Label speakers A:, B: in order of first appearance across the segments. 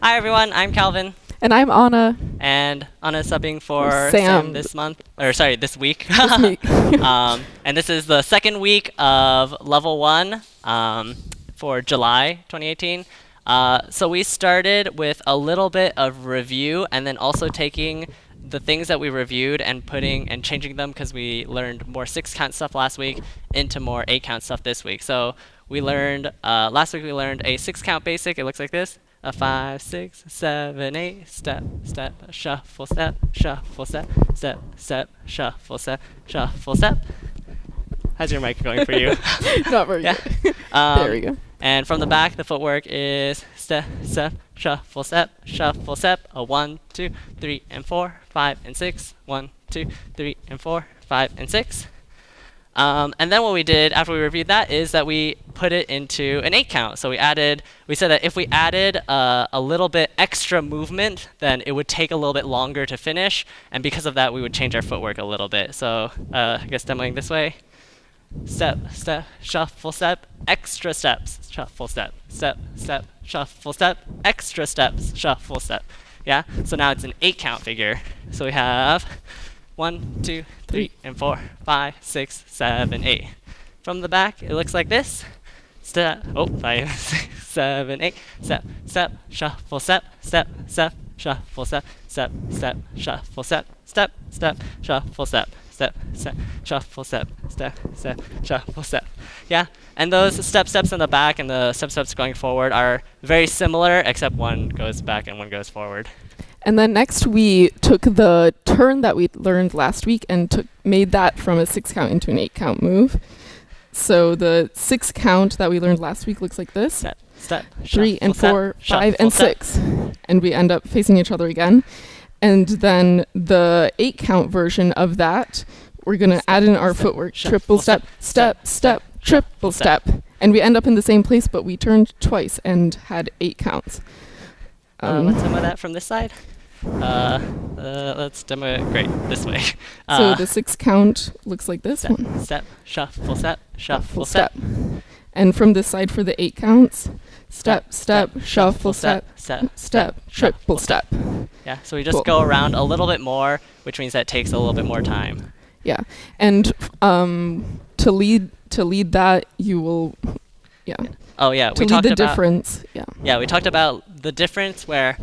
A: Hi everyone, I'm Calvin.
B: And I'm Anna.
A: And Anna's subbing for
B: Sam
A: this month, or sorry, this week.
B: This week.
A: And this is the second week of level 1 for July 2018. So we started with a little bit of review and then also taking the things that we reviewed and putting and changing them because we learned more 6-count stuff last week into more 8-count stuff this week. So we learned, last week we learned a 6-count basic. It looks like this. A 5, 6, 7, 8, step, step, shuffle, step, shuffle, step, step, step, shuffle, step, shuffle, step. How's your mic going for you?
B: Not very
A: Yeah.
B: good. There we go.
A: And from the back, the footwork is step, step, shuffle, step, shuffle, step. A 1, 2, 3, and 4, 5, and 6. 1, 2, 3, and 4, 5, and 6. And then what we did after we reviewed that is that we put it into an 8-count. So we said that if we added a little bit extra movement, then it would take a little bit longer to finish. And because of that, we would change our footwork a little bit. So I guess demoing this way. Step, step, shuffle, step, extra steps, shuffle, step, step, step, shuffle, step, extra steps, shuffle, step. Yeah? So now it's an 8-count figure. So we have 1, 2, 3, and 4, 5, 6, 7, 8. From the back, it looks like this. Step, 5, 6, 7, 8. Step, step, shuffle, step, step, step, shuffle, step, step, step, shuffle, step, step, step, shuffle, step, step, step, shuffle, step, step, step, shuffle, step. Yeah, and those steps in the back and the steps going forward are very similar, except one goes back and one goes forward.
B: And then next we took the turn that we learned last week and made that from a 6-count into an 8-count move. So the 6-count that we learned last week looks like this.
A: Step, step,
B: 3 and 4, 5 and
A: step.
B: 6. And we end up facing each other again. And then the 8-count version of that, we're going to add in our footwork. Triple step, step, step, triple step. And we end up in the same place, but we turned twice and had 8 counts.
A: Let's demo that from this side. Let's demo it, great, this way.
B: So the 6-count looks like this
A: step,
B: one.
A: Step, shuffle, step, shuffle, step.
B: And from this side for the 8 counts, step, step, shuffle, step,
A: step,
B: step, triple step.
A: Yeah, so we just go around a little bit more, which means that it takes a little bit more time.
B: Yeah, and to lead that, you will, yeah.
A: Oh yeah,
B: we talked about the difference. Yeah.
A: Yeah, we talked about the difference where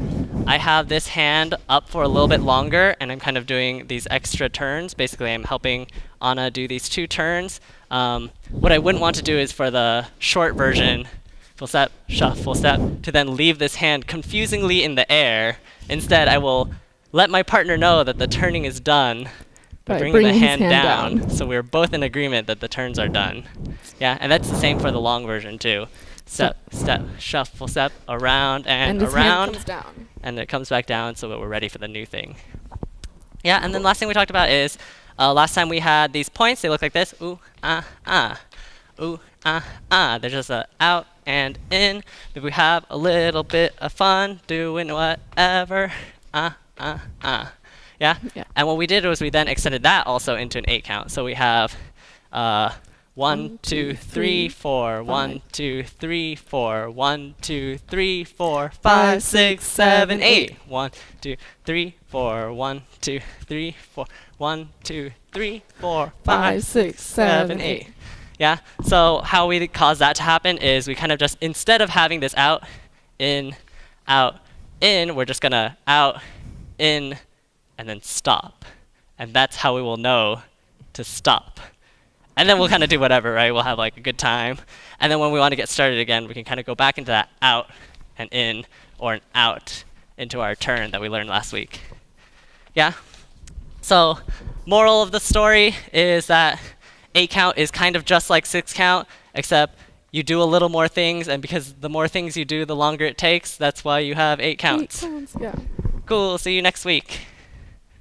A: I have this hand up for a little bit longer, and I'm kind of doing these extra turns. Basically, I'm helping Anna do these 2 turns. What I wouldn't want to do is for the short version, full step, shuffle step, to then leave this hand confusingly in the air. Instead, I will let my partner know that the turning is done by bringing the hand down. So we're both in agreement that the turns are done. Yeah, and that's the same for the long version too. Step, step, shuffle, step, around and
B: his
A: around.
B: Hand comes down.
A: And it comes back down so that we're ready for the new thing. Yeah, and then last thing we talked about is last time we had these points. They look like this. Ooh, ah, ah. Ooh, ah, ah. They're just out and in. Maybe we have a little bit of fun doing whatever. Ah, ah, ah. Yeah? And what we did was we then extended that also into an 8-count. So we have 1, 2, 3, 4, 1, 2, 3, 4, 1, 2, 3, 4, 5, 6, 7, 8. 1, 2, 3, 4, 1, 2, 3, 4, 1, 2, 3, 4, 5, 6, 7, 8. Yeah? So how we cause that to happen is we kind of just, instead of having this out, in, we're just going to out, in, and then stop. And that's how we will know to stop. And then we'll kind of do whatever, right? We'll have like a good time. And then when we want to get started again, we can kind of go back into that out and in, or an out into our turn that we learned last week. Yeah? So moral of the story is that 8-count is kind of just like 6-count, except you do a little more things, and because the more things you do, the longer it takes. That's why you have 8 counts.
B: 8 counts, yeah.
A: Cool, see you next week.